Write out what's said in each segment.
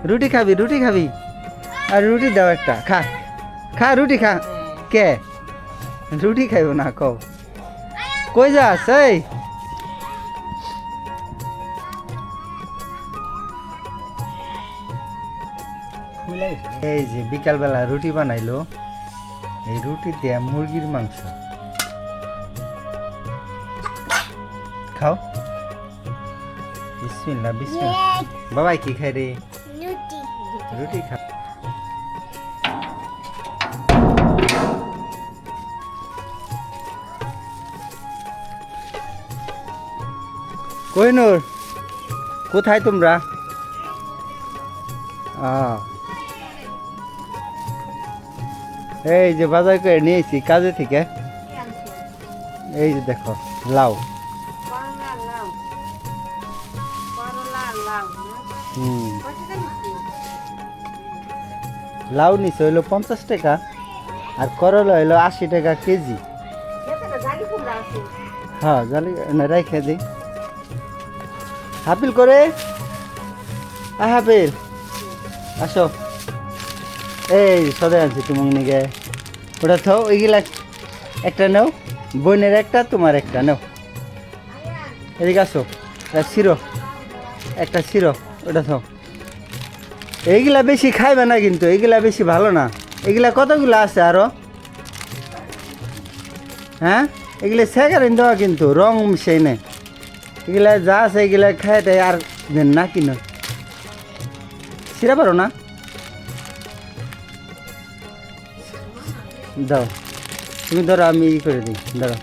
রুটি খাবি রুটি খাবি আর রুটি দাও একটা খা খা রুটি খা কে রুটি খাইব না কও কই যাস এই যে বিকালবেলা রুটি বানাইলো এই রুটি দিয়ে মুরগির মাংস খাও বিসমিল্লাহ বিসমিল্লাহ বাবাই কি খাই রে রুটি খা কোহিনুর কোথায় তোমরা এই যে বাজার করে নিয়েছি কাজে থেকে এই যে দেখো লাউ লাউ নিচে হইলো 50 টাকা আর করলা হইলো 80 টাকা কেজি হ্যাঁ জালি রাইখে দিই হাপিল করে হাপিল আসো এই সদাই আনছি তোমার নিগে ওটা থাও ওইগুলা একটা নাও বোনের একটা তোমার একটা নাও এদিকে আসো শিরো একটা শিরো ওটা থাও এইগুলা বেশি খাইবে না কিন্তু এইগুলা বেশি ভালো না এগুলা কতগুলো আছে আরো হ্যাঁ এগুলা সেকারিন দেওয়া কিন্তু রং সেই নেই এগুলা যা আছে এগুলা খাই তাই আর দেন না কিনো সিরা পারো না দাও তুমি ধরো আমি ই করে দিই ধরো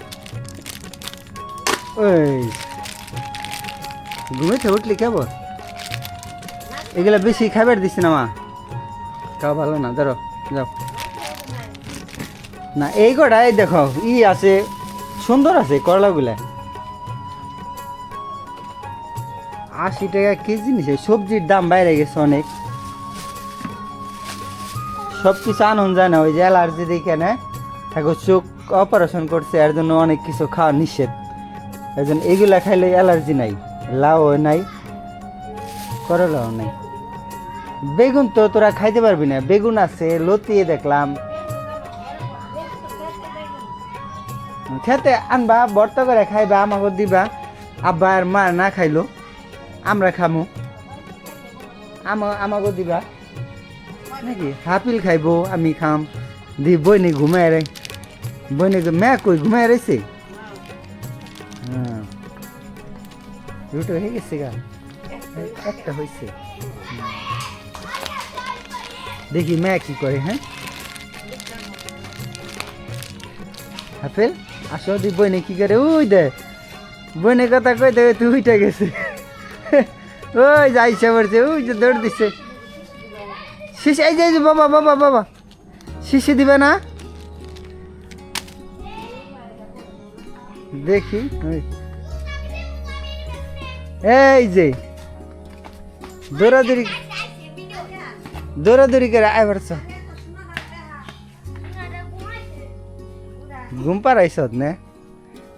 ওই ঘুমেতে উঠলি কেবল এগুলা বেশি খাবার দিছি না মা খাওয়া ভালো না ধরো যাও না এই কটাই দেখো ই আছে সুন্দর আছে করলাগুলা 80 টাকা কেজি নিছে সবজির দাম বাইরে গেছে অনেক সব কিছু আনন্দ যায় না ওই যে অ্যালার্জি দেখে না এখন চোখ অপারেশন করছে এর জন্য অনেক কিছু খাওয়া নিষেধ এই জন্য এইগুলা খাইলে অ্যালার্জি নাই লাউ নাই করলাও নাই বেগুন তো তোরা খাইতে পারবি না বেগুন আছে লতিয়ে দেখলাম খেতে আনবা বর্ত করে খাইবা আমাকে দিবা আব্বা আর মা না খাইলো আমরা খামো আমাকে দিবা নাকি হাপিল খাইবো আমি খাম দি বইনি ঘুমাই রে বইনি মে কই ঘুমাই রয়েছে হ্যাঁ রুটি হয়ে গেছে গা একটা হয়েছে দেখি মে কি করে হ্যাঁ হাফেল আসো দি বইনি কি করে ওই দে বইনের কথা কই দে তুই উঠে গেছে ওই যাইছে বলছে ওই যে দৌড় দিচ্ছে শিশি এই যে বাবা বাবা বাবা শিশি দিবে না দেখি এই যে দৌড়াদৌড়ি দৌড়াদৌড়ি করে আয় পারছ ঘুম পাড়াইছ নে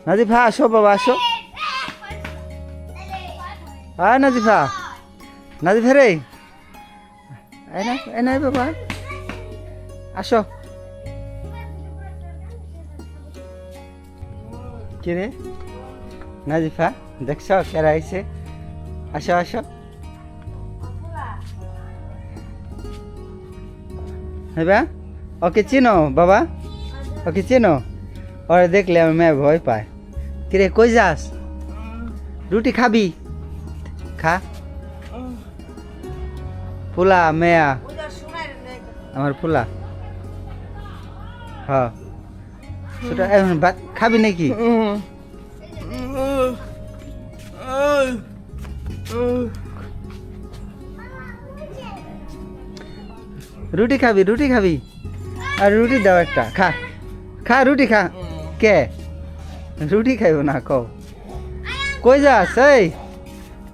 নাজিফা আসো বাবা আসো আয় নাজিফা নাজিফা রে এ নাই বাবা আসো কি রে নাজিফা দেখছ কেরা আইছে আসো আসো হ্যাঁ ওকে চিনো বাবা ওকে চিনো ওরে দেখলে আমার মেয়ে ভয় পায় কিরে কই যাস রুটি খাবি খা ফুলা মেয়া আমার ফুলা হ্যাঁ সেটা এখন ভাত খাবি নাকি রুটি খাবি আর রুটি দাও একটা খা খা রুটি খা কে রুটি খাইব না কও কই যাস এই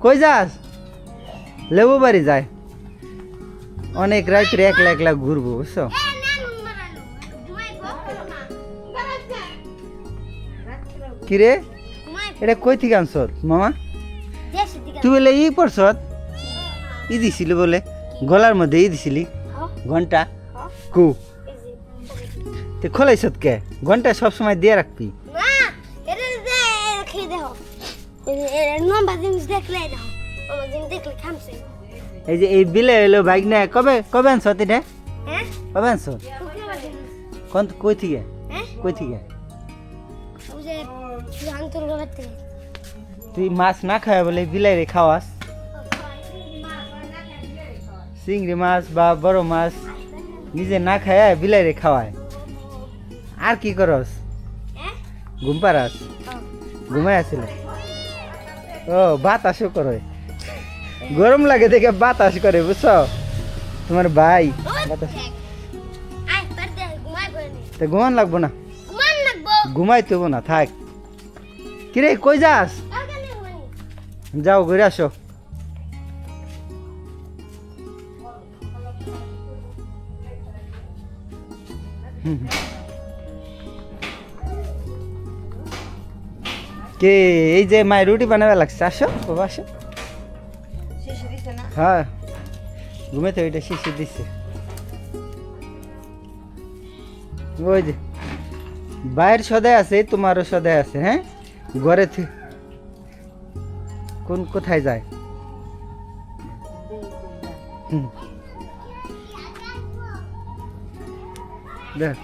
কই যাস লেবু বাড়ি যায় অনেক রাত্রে একলা একলা ঘুরবো বুঝছো কিরে এটা কই থেকে আনছ মামা তুই বলে ই পড়ছ ই দিছিল বলে গলার মধ্যে দিছিলি হ্যাঁ ঘন্টা হ্যাঁ কু এই যে তে খোলাইছত কে ঘন্টা সবসময় দিয়ে রাখবি না এটা যে খেয়ে দেখো নম্বর জিনিস দেখলে দেখো নম্বর জিনিস দেখলে খামছে এই যে এই বিলে এলো বাইক না কবে কবে আনছ এটা হ্যাঁ কবে আনছ শুক্রবার দিন কোন কই থেকে হ্যাঁ কই থেকে ওই যে জানতুর গলার থেকে তুই মাছ না খাওয়া বলে বিলাই রে খাওয়াস চিংড়ি মাছ বা বড় মাছ নিজে না খায় বিলাই রে খাওয়ায় আর কি করস হ্যাঁ ঘুম পারাস ঘুমাই আসলে ও বাতাসও করে গরম লাগে দেখে বাতাস করে বুঝছো তোমার ভাই বাতাস আয় তার দে ঘুমাই বনে তো ঘুমান লাগবো না ঘুমান লাগবো ঘুমাইতে হবো না থাক কিরে কই যাস কালকে নিয়ে ঘুমানি যাও ঘুরে আসো কে এই যে মায়ের রুটি বানাবে লাগছে আসো বাবা আসো শেষে দিছে না হ্যাঁ ঘুমেতে ওইটা শিশি দিচ্ছে ওই যে বাইরের সদায় আছে তোমারও সদায় আছে হ্যাঁ ঘরে কোন কোথায় যায় হুম। দেখ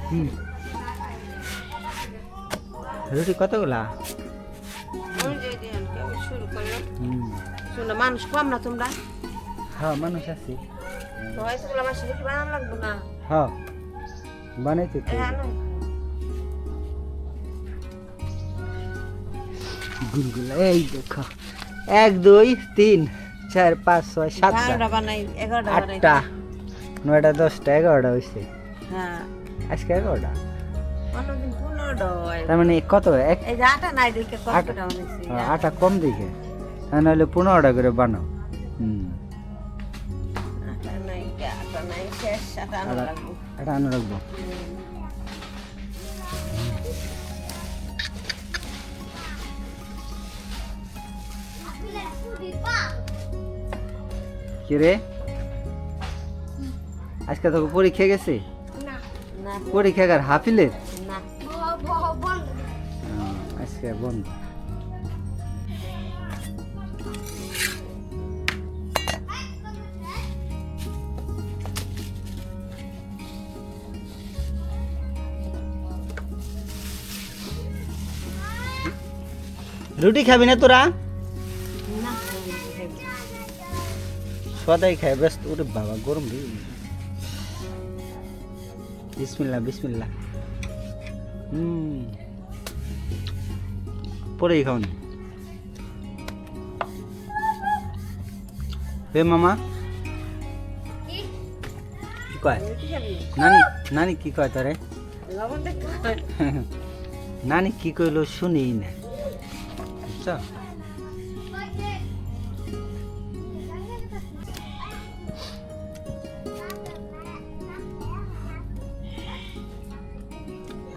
হুম। রুটি কতগুলা শুরু করলো হুম। শুনো মানুষ কম না তোমরা হ্যাঁ মানুষ আছে সবাই স্কুলে মাসে রুটি বানানো লাগবে না হ্যাঁ বানাইতে তো। হ্যাঁ না গুলগুলা এই দেখো 1 2 3 4 5 6 7 বারোটা বানাই 11টা বানাই 8টা 9টা 10টা 11টা হইছে হ্যাঁ আজকে 11টা অন্যদিন 15টা হয় তার মানে কত এক এই যে আটা নাই দেখে কতটা বানাইছি আটা কম দিকে নাহলে 15টা করে বানাও হুম আটা নাই শেষ আটা আনা লাগবে এটা আনো রাখবো কি রে আজকে তোকে পরীক্ষা গেছে না না পরীক্ষা কার হাফিলের না বন্ধ আজকে বন্ধ রুটি খাবি না তোরা না সদাই খায় ব্যস্ত ওরে বাবা গরম রে বিসমিল্লাহ বিসমিল্লাহ পরেই খাওনি হে মামা কি কয় রুটি খাবি নানি নানি কি কয় তোরে লবণ দেখতে নানি কি কইলো শুনি না বুঝছো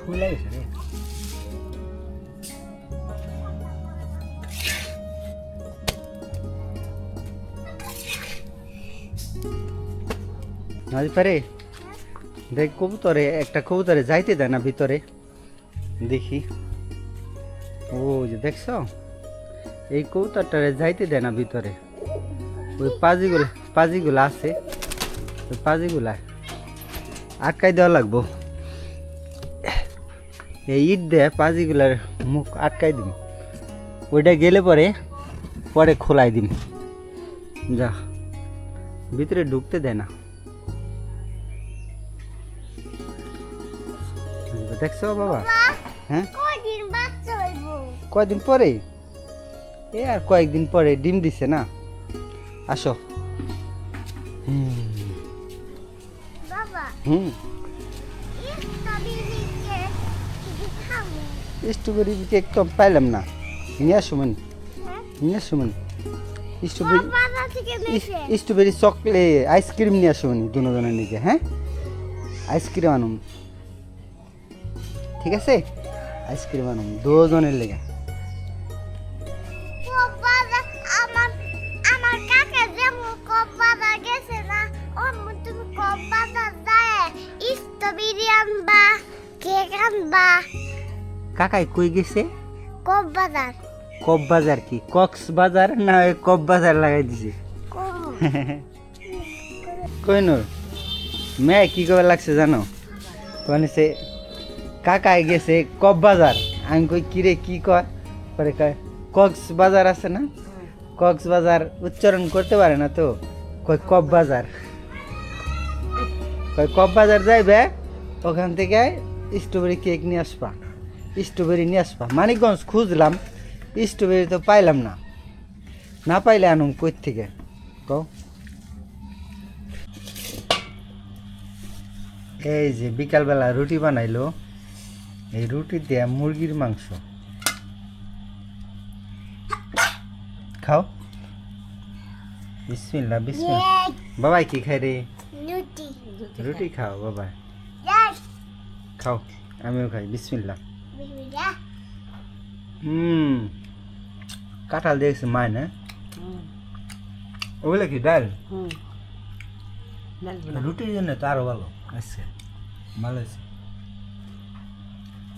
ফুলে গেছে রে নাজি পারে দেখ কবুতরে একটা কবুতরে যাইতে দেয় না ভিতরে দেখি ও যে দেখছো এই কবুতরটারে যাইতে দেয় না ভিতরে ওই পাজিগুলো আছে ওই পাজিগুলা আটকাই দেওয়া লাগবো এই ইট দেয় পাজিগুলার মুখ আটকাই দিম ওইটা গেলে পরে পরে খোলাই দিম যা ভিতরে ঢুকতে দেয় না দেখছো বাবা হ্যাঁ কয়দিন পরে এ আর কয়েকদিন পরে ডিম দিছে না আসো হুম স্ট্রবেরি কেক তো পাইলাম না নিয়ে আসো মানে নিয়ে আসো মানে স্ট্রবেরি চকলেট আইসক্রিম নিয়ে আসো মানে দুজনের নিকে হ্যাঁ আইসক্রিম আনুন ঠিক আছে আইসক্রিম আনুন দুজনের লেগে আমার কাকে যেমন কানবা কাকাই কই গেছে? কব বাজার কক্সবাজার কি কক্সবাজার না ওই কক্সবাজার লাগাই দিছে? কই নূর মেয়ে কি করে লাগছে জানো? মানে সে কাকাই গেছে কক্সবাজার। আমি কই কিরে কি কয়? পরে কয় কক্সবাজার আছে না, কক্সবাজার উচ্চারণ করতে পারে না তো, কই কক্সবাজার। কই কক্সবাজার যাইবে, ওখান থেকে স্ট্রবেরি কেক নিয়ে আসবা, স্ট্রবেরি নিয়ে আসবা। মানিকগঞ্জ খুঁজলাম, স্ট্রবেরি তো পাইলাম না, না পাইলে আনুম কই থেকে কও? এই যে বিকালবেলা রুটি বানাইলো, এই রুটি দিয়ে মুরগির মাংস খাও। বিসমিল্লাহ বিসমিল্লাহ। বাবাই কি খাই রে? লুটি রুটি খাও বাবা, ইয়াস খাও। আমিও খাই, বিসমিল্লাহ। বিবিরা কাঁঠাল দিয়েছে মায় না? ওগুলো কি ডাল? রুটির জন্য তো আরো ভালো আজকে, ভালো আছে,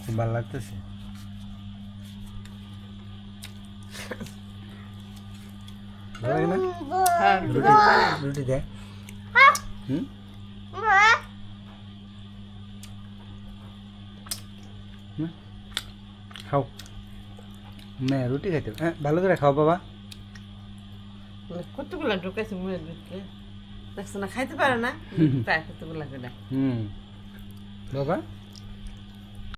খুব ভালো লাগতেছে। ভালো লাগে না? রুটি রুটি দে। হুম হুম, খাও। মে রুটি খাইতে, হ্যাঁ ভালো করে খাও বাবা। কতগুলা ঢুকাইছে মুখের ভিতরে, দেখছো না খাইতে পারে না, তাই কতগুলা করে। বাবা